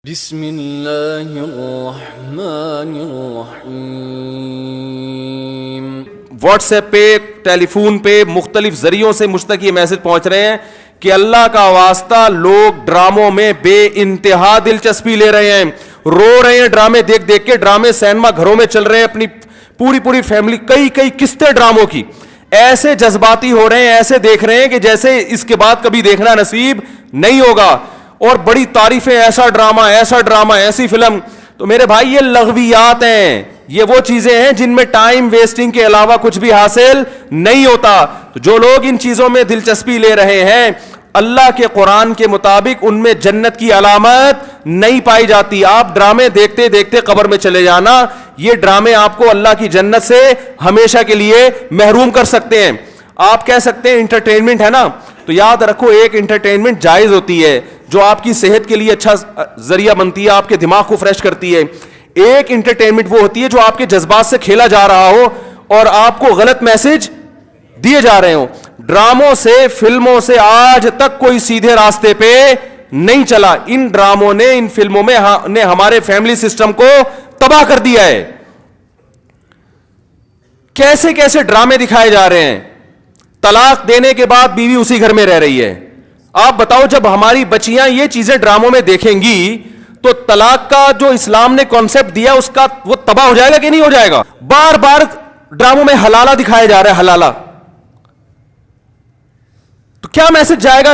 بسم اللہ الرحمن الرحیم۔ واٹس ایپ پہ، ٹیلی فون پہ، مختلف ذریعوں سے مجھ تک یہ میسج پہنچ رہے ہیں کہ اللہ کا واسطہ لوگ ڈراموں میں بے انتہا دلچسپی لے رہے ہیں، رو رہے ہیں ڈرامے دیکھ دیکھ کے۔ ڈرامے سینما گھروں میں چل رہے ہیں، اپنی پوری فیملی، کئی قسطیں ڈراموں کی، ایسے جذباتی ہو رہے ہیں، ایسے دیکھ رہے ہیں کہ جیسے اس کے بعد کبھی دیکھنا نصیب نہیں ہوگا، اور بڑی تعریفیں، ایسا ڈرامہ، ایسی فلم۔ تو میرے بھائی یہ لغویات ہیں، یہ وہ چیزیں ہیں جن میں ٹائم ویسٹنگ کے علاوہ کچھ بھی حاصل نہیں ہوتا۔ تو جو لوگ ان چیزوں میں دلچسپی لے رہے ہیں، اللہ کے قرآن کے مطابق ان میں جنت کی علامت نہیں پائی جاتی۔ آپ ڈرامے دیکھتے دیکھتے قبر میں چلے جانا، یہ ڈرامے آپ کو اللہ کی جنت سے ہمیشہ کے لیے محروم کر سکتے ہیں۔ آپ کہہ سکتے ہیں انٹرٹینمنٹ ہے نا، تو یاد رکھو ایک انٹرٹینمنٹ جائز ہوتی ہے جو آپ کی صحت کے لیے اچھا ذریعہ بنتی ہے، آپ کے دماغ کو فریش کرتی ہے۔ ایک انٹرٹینمنٹ وہ ہوتی ہے جو آپ کے جذبات سے کھیلا جا رہا ہو اور آپ کو غلط میسج دیے جا رہے ہوں۔ ڈراموں سے، فلموں سے آج تک کوئی سیدھے راستے پہ نہیں چلا۔ ان ڈراموں نے، ان فلموں میں نے ہمارے فیملی سسٹم کو تباہ کر دیا ہے۔ کیسے کیسے ڈرامے دکھائے جا رہے ہیں، طلاق دینے کے بعد بیوی اسی گھر میں رہ رہی ہے۔ آپ بتاؤ جب ہماری بچیاں یہ چیزیں ڈراموں میں دیکھیں گی تو طلاق کا جو اسلام نے کانسیپٹ دیا اس کا وہ تباہ ہو جائے گا کہ نہیں ہو جائے گا؟ بار بار ڈراموں میں حلالہ دکھایا جا رہا ہے، حلالہ، تو کیا میسج جائے گا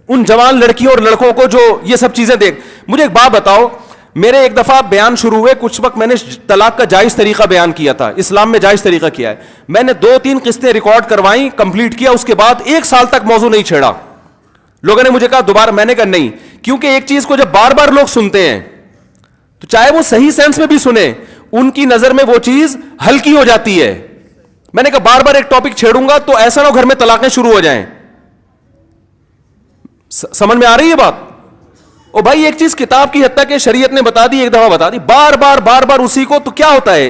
ان جوان لڑکیوں اور لڑکوں کو جو یہ سب چیزیں دیکھ؟ مجھے ایک بات بتاؤ، میرے ایک دفعہ بیان شروع ہوئے، کچھ وقت میں نے طلاق کا جائز طریقہ بیان کیا تھا، اسلام میں جائز طریقہ کیا ہے، میں نے 2-3 قسطیں ریکارڈ کروائیں، کمپلیٹ کیا، اس کے بعد 1 سال تک موضوع نہیں چھیڑا۔ لوگوں نے مجھے کہا دوبارہ، میں نے کہا نہیں، کیونکہ ایک چیز کو جب بار بار لوگ سنتے ہیں تو چاہے وہ صحیح سینس میں بھی سنیں، ان کی نظر میں وہ چیز ہلکی ہو جاتی ہے۔ میں نے کہا بار بار ایک ٹاپک چھیڑوں گا تو ایسا نہ ہو گھر میں طلاقیں شروع ہو جائیں۔ سمجھ میں آ رہی ہے بات؟ او بھائی ایک چیز کتاب کی حد تک کہ شریعت نے بتا دی، ایک دفعہ بتا دی، بار بار اسی کو، تو کیا ہوتا ہے؟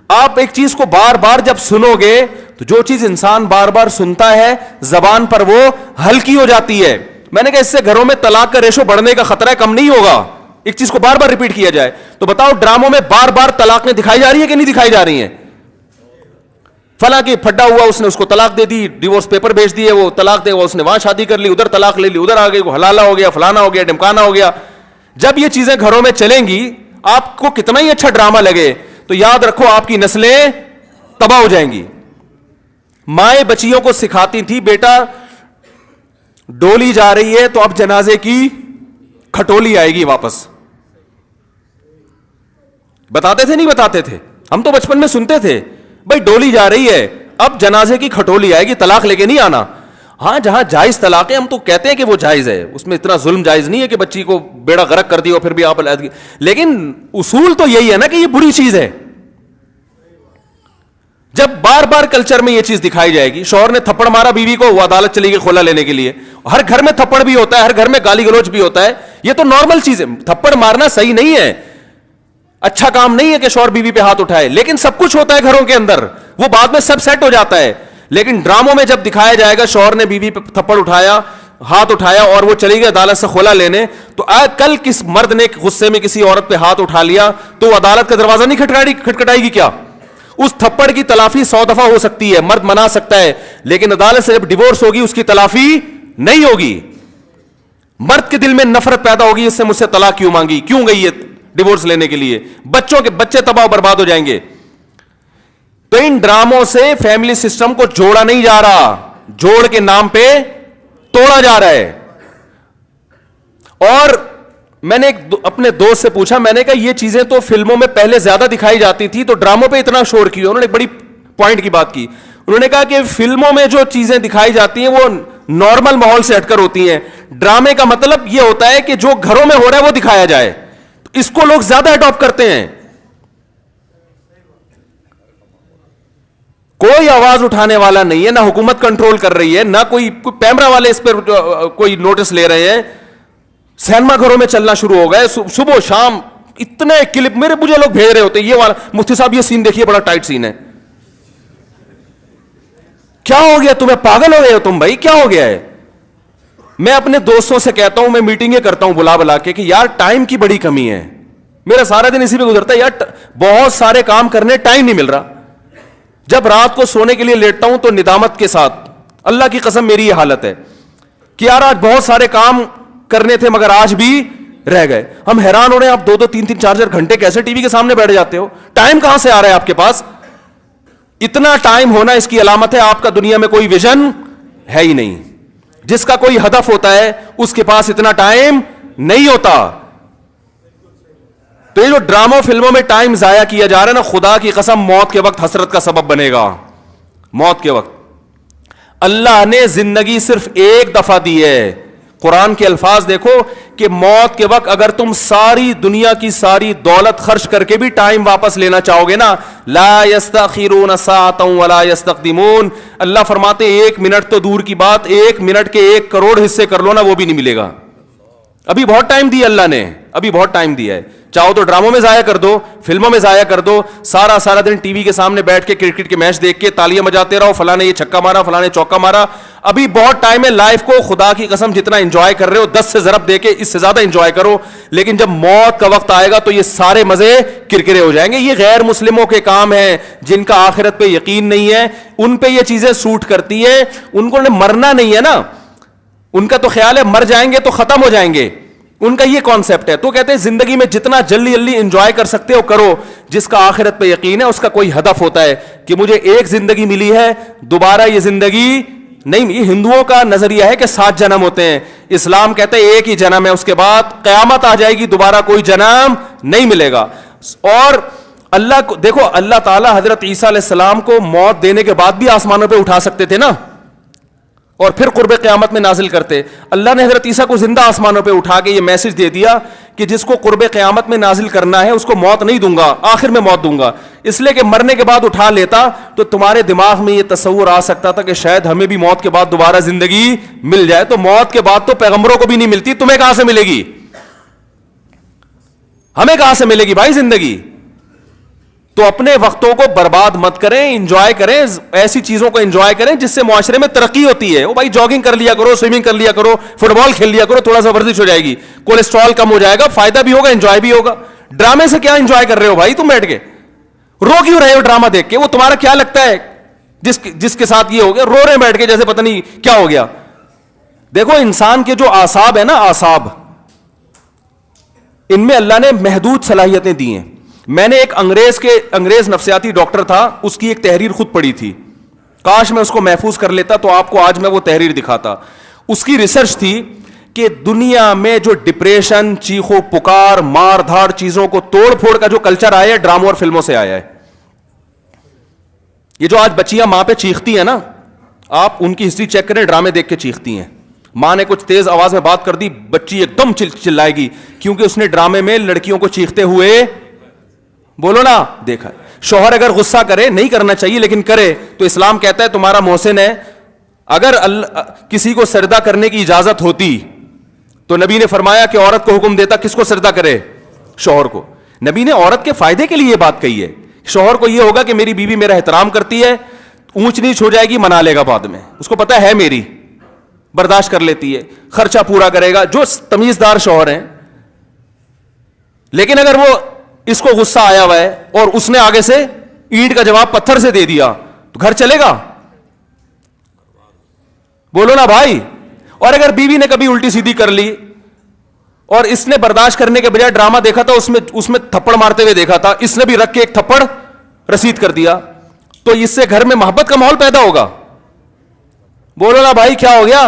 آپ ایک چیز کو بار بار جب سنو گے تو جو چیز انسان بار بار سنتا ہے زبان پر وہ ہلکی ہو جاتی ہے۔ میں نے کہا اس سے گھروں میں طلاق کا ریشو بڑھنے کا خطرہ کم نہیں ہوگا، ایک چیز کو بار بار ریپیٹ کیا جائے۔ تو بتاؤ ڈراموں میں بار بار طلاقیں دکھائی جا رہی ہیں کہ نہیں دکھائی جا رہی ہیں؟ فلاں کی پھڈا ہوا، اس نے اس کو طلاق دے دی، ڈیورس پیپر بھیج دیے، وہ طلاق دے گا، اس نے وہاں شادی کر لی، ادھر طلاق لے لی، ادھر آ گئی، وہ حلالہ ہو گیا، فلانا ہو گیا، ڈمکانا ہو گیا۔ جب یہ چیزیں گھروں میں چلیں گی، آپ کو کتنا ہی اچھا ڈرامہ لگے تو یاد رکھو آپ کی نسلیں تباہ ہو جائیں گی۔ مائیں بچیوں کو سکھاتی تھی، بیٹا ڈولی جا رہی ہے تو اب جنازے کی کھٹولی آئے گی واپس۔ بتاتے تھے نہیں بتاتے تھے؟ ہم تو بچپن میں سنتے تھے، بھائی ڈولی جا رہی ہے اب جنازے کی کھٹولی آئے گی، طلاق لے کے نہیں آنا۔ ہاں جہاں جائز طلاق ہے ہم تو کہتے ہیں کہ وہ جائز ہے، اس میں اتنا ظلم جائز نہیں ہے کہ بچی کو بیڑا غرق کر دی اور پھر بھی آپ علیحدگی، لیکن اصول تو یہی ہے نا کہ یہ بری چیز ہے۔ جب بار بار کلچر میں یہ چیز دکھائی جائے گی، شوہر نے تھپڑ مارا بیوی کو، وہ عدالت چلی گئی خلا لینے کے لیے، ہر گھر میں تھپڑ بھی ہوتا ہے، ہر گھر میں گالی گلوچ بھی ہوتا ہے، یہ تو نارمل چیز ہے۔ تھپڑ مارنا صحیح نہیں ہے، اچھا کام نہیں ہے کہ شوہر بیوی پہ ہاتھ اٹھائے، لیکن سب کچھ ہوتا ہے گھروں کے اندر، وہ بعد میں سب سیٹ ہو جاتا ہے۔ لیکن ڈراموں میں جب دکھایا جائے گا شوہر نے بیوی پہ تھپڑ اٹھایا، ہاتھ اٹھایا اور وہ چلی گئی عدالت سے خلا لینے، تو کل کس مرد نے غصے میں کسی عورت پہ ہاتھ اٹھا لیا تو وہ عدالت کا دروازہ نہیں کھٹکھٹائے گی کیا؟ اس تھپڑ کی تلافی 100 دفعہ ہو سکتی ہے، مرد منا سکتا ہے، لیکن عدالت سے جب ڈیورس ہوگی اس کی تلافی نہیں ہوگی۔ مرد کے دل میں نفرت پیدا ہوگی، اس سے مجھ سے طلاق کیوں مانگی، کیوں گئی ہے ڈیورس لینے کے لیے، بچے تباہ و برباد ہو جائیں گے۔ تو ان ڈراموں سے فیملی سسٹم کو جوڑا نہیں جا رہا، جوڑ کے نام پہ توڑا جا رہا ہے۔ اور میں نے اپنے دوست سے پوچھا، میں نے کہا یہ چیزیں تو فلموں میں پہلے زیادہ دکھائی جاتی تھی تو ڈراموں پہ اتنا شور کیوں؟ انہوں نے ایک بڑی پوائنٹ کی بات کی، انہوں نے کہا کہ فلموں میں جو چیزیں دکھائی جاتی ہیں وہ نارمل ماحول سے ہٹ کر ہوتی ہیں، ڈرامے کا مطلب یہ ہوتا ہے کہ جو گھروں میں ہو رہا ہے وہ دکھایا جائے، اس کو لوگ زیادہ اڈاپٹ کرتے ہیں۔ کوئی آواز اٹھانے والا نہیں ہے، نہ حکومت کنٹرول کر رہی ہے، نہ کوئی کیمرہ والے اس پر کوئی نوٹس لے رہے ہیں۔ سینما گھروں میں چلنا شروع ہو گئے، صبح شام اتنے کلپ مجھے لوگ بھیج رہے ہوتے ہیں، یہ والا مفتی صاحب یہ سین دیکھیے بڑا ٹائٹ سین ہے۔ کیا ہو گیا تمہیں؟ پاگل ہو گئے ہو تم بھائی، کیا ہو گیا ہے؟ میں اپنے دوستوں سے کہتا ہوں, میں میٹنگیں کرتا ہوں بلا بلا کے کہ یار ٹائم کی بڑی کمی ہے, میرا سارا دن اسی پہ گزرتا ہے یار, بہت سارے کام کرنے ٹائم نہیں مل رہا. جب رات کو سونے کے لیے لیٹتا ہوں تو ندامت کے ساتھ, اللہ کی قسم میری یہ حالت ہے کہ یار آج بہت سارے کام کرنے تھے مگر آج بھی رہ گئے. ہم حیران ہو رہے ہیں, آپ 2-2, 3-3, 4-4 گھنٹے کیسے ٹی وی کے سامنے بیٹھ جاتے ہو؟ ٹائم کہاں سے آ رہا ہے آپ کے پاس؟ اتنا ٹائم ہونا اس کی علامت ہے آپ کا دنیا میں کوئی ویژن ہے ہی نہیں. جس کا کوئی ہدف ہوتا ہے اس کے پاس اتنا ٹائم نہیں ہوتا. تو یہ جو ڈراموں فلموں میں ٹائم ضائع کیا جا رہا ہے نا, خدا کی قسم موت کے وقت حسرت کا سبب بنے گا. موت کے وقت اللہ نے زندگی صرف ایک دفعہ دی ہے. قرآن کے الفاظ دیکھو کہ موت کے وقت اگر تم ساری دنیا کی ساری دولت خرچ کر کے بھی ٹائم واپس لینا چاہو گے نا, لا یستأخرون ساعۃ ولا یستقدمون, اللہ فرماتے 1 منٹ تو دور کی بات, 1 منٹ کے 1 کروڑ حصے کر لو نا وہ بھی نہیں ملے گا. ابھی بہت ٹائم دیا اللہ نے, ابھی بہت ٹائم دیا ہے. چاہو تو ڈراموں میں ضائع کر دو, فلموں میں ضائع کر دو, سارا دن ٹی وی کے سامنے بیٹھ کے کرکٹ کے میچ دیکھ کے تالیاں بجاتے رہو, فلاں نے یہ چھکا مارا, فلاں نے چوکا مارا. ابھی بہت ٹائم ہے لائف کو, خدا کی قسم جتنا انجوائے کر رہے ہو 10 سے ضرب دے کے اس سے زیادہ انجوائے کرو. لیکن جب موت کا وقت آئے گا تو یہ سارے مزے کرکرے ہو جائیں گے. یہ غیر مسلموں کے کام ہیں, جن کا آخرت پہ یقین نہیں ہے, ان پہ یہ چیزیں سوٹ کرتی ہیں. ان کو مرنا نہیں ہے نا, ان کا تو خیال ہے مر جائیں گے تو ختم ہو جائیں گے, ان کا یہ کانسیپٹ ہے. تو کہتے ہیں زندگی میں جتنا جلدی انجوائے کر سکتے ہو کرو. جس کا آخرت پہ یقین ہے اس کا کوئی ہدف ہوتا ہے کہ مجھے ایک زندگی ملی ہے, دوبارہ یہ زندگی نہیں. یہ ہندوؤں کا نظریہ ہے کہ 7 جنم ہوتے ہیں, اسلام کہتے ہیں ایک ہی جنم ہے, اس کے بعد قیامت آ جائے گی, دوبارہ کوئی جنم نہیں ملے گا. اور اللہ کو دیکھو, اللہ تعالیٰ حضرت عیسیٰ علیہ السلام کو موت دینے کے بعد بھی آسمانوں پہ اٹھا سکتے تھے نا, اور پھر قرب قیامت میں نازل کرتے. اللہ نے حضرت عیسیٰ کو زندہ آسمانوں پہ اٹھا کے یہ میسج دے دیا کہ جس کو قرب قیامت میں نازل کرنا ہے اس کو موت نہیں دوں گا, آخر میں موت دوں گا. اس لیے کہ مرنے کے بعد اٹھا لیتا تو تمہارے دماغ میں یہ تصور آ سکتا تھا کہ شاید ہمیں بھی موت کے بعد دوبارہ زندگی مل جائے. تو موت کے بعد تو پیغمبروں کو بھی نہیں ملتی, تمہیں کہاں سے ملے گی, ہمیں کہاں سے ملے گی بھائی زندگی. تو اپنے وقتوں کو برباد مت کریں, انجوائے کریں, ایسی چیزوں کو انجوائے کریں جس سے معاشرے میں ترقی ہوتی ہے. وہ بھائی جاگنگ کر لیا کرو, سوئمنگ کر لیا کرو, فٹ بال کھیل لیا کرو, تھوڑا سا ورزش ہو جائے گی, کولیسٹرول کم ہو جائے گا, فائدہ بھی ہوگا, انجوائے بھی ہوگا. ڈرامے سے کیا انجوائے کر رہے ہو بھائی تم بیٹھ کے, رو کیوں رہے ہو ڈرامہ دیکھ کے؟ وہ تمہارا کیا لگتا ہے جس کے ساتھ یہ ہو گیا, رو رہے ہیں بیٹھ کے جیسے پتہ نہیں کیا ہو گیا. دیکھو انسان کے جو اعصاب ہے نا, اعصاب, ان میں اللہ نے محدود صلاحیتیں دی ہیں. میں نے ایک انگریز نفسیاتی ڈاکٹر تھا, اس کی ایک تحریر خود پڑھی تھی, کاش میں اس کو محفوظ کر لیتا تو آپ کو آج میں وہ تحریر دکھاتا. اس کی ریسرچ تھی کہ دنیا میں جو ڈپریشن, چیخو پکار, مار دھاڑ, چیزوں کو توڑ پھوڑ کا جو کلچر آیا ہے ڈراموں اور فلموں سے آیا ہے. یہ جو آج بچیاں ماں پہ چیختی ہیں نا, آپ ان کی ہسٹری چیک کریں, ڈرامے دیکھ کے چیختی ہیں. ماں نے کچھ تیز آواز میں بات کر دی, بچی ایک دم چلائے گی, کیونکہ اس نے ڈرامے میں لڑکیوں کو چیختے ہوئے, بولو نا, دیکھا. شوہر اگر غصہ کرے, نہیں کرنا چاہیے لیکن کرے, تو اسلام کہتا ہے تمہارا محسن ہے. اگر کسی کو سجدہ کرنے کی اجازت ہوتی تو نبی نے فرمایا کہ عورت کو حکم دیتا کس کو سجدہ کرے, شوہر کو. نبی نے عورت کے فائدے کے لیے یہ بات کہی ہے. شوہر کو یہ ہوگا کہ میری بیوی میرا احترام کرتی ہے, اونچ نیچ ہو جائے گی منا لے گا بعد میں, اس کو پتا ہے میری, برداشت کر لیتی ہے, خرچہ پورا کرے گا, جو تمیزدار شوہر ہیں. لیکن اگر وہ اس کو غصہ آیا ہوا ہے اور اس نے آگے سے اینٹ کا جواب پتھر سے دے دیا تو گھر چلے گا, بولو نا بھائی. اور اگر بیوی نے کبھی الٹی سیدھی کر لی اور اس نے برداشت کرنے کے بجائے ڈرامہ دیکھا تھا, اس میں تھپڑ مارتے ہوئے دیکھا تھا, اس نے بھی رکھ کے ایک تھپڑ رسید کر دیا, تو اس سے گھر میں محبت کا ماحول پیدا ہوگا, بولو نا بھائی کیا ہو گیا.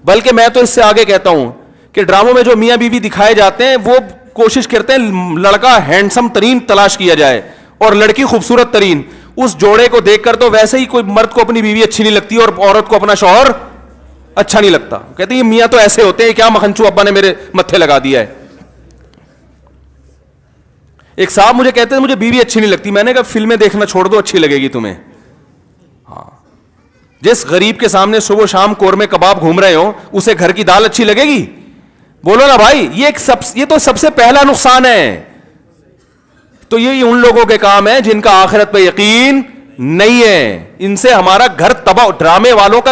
بلکہ میں تو اس سے آگے کہتا ہوں کہ ڈراموں میں جو میاں بیوی دکھائے جاتے ہیں وہ کوشش کرتے ہیں لڑکا ہینڈسم ترین تلاش کیا جائے اور لڑکی خوبصورت ترین. اس جوڑے کو دیکھ کر تو ویسے ہی کوئی مرد کو اپنی بیوی اچھی نہیں لگتی اور عورت کو اپنا شوہر اچھا نہیں لگتا. کہتے ہیں یہ میاں تو ایسے ہوتے ہیں, کیا مکھنچو ابا نے میرے متھے لگا دیا ہے. ایک صاحب مجھے کہتے ہیں مجھے بیوی اچھی نہیں لگتی. میں نے کہا فلمیں دیکھنا چھوڑ دو, اچھی لگے گی تمہیں. ہاں, جس غریب کے سامنے صبح شام قورمے کباب گھوم رہے ہو اسے گھر کی دال اچھی لگے گی, بولو نا بھائی. یہ تو سب سے پہلا نقصان ہے. تو یہ ان لوگوں کے کام ہے جن کا آخرت پہ یقین نہیں ہے, ان سے ہمارا گھر تباہ. ڈرامے والوں کا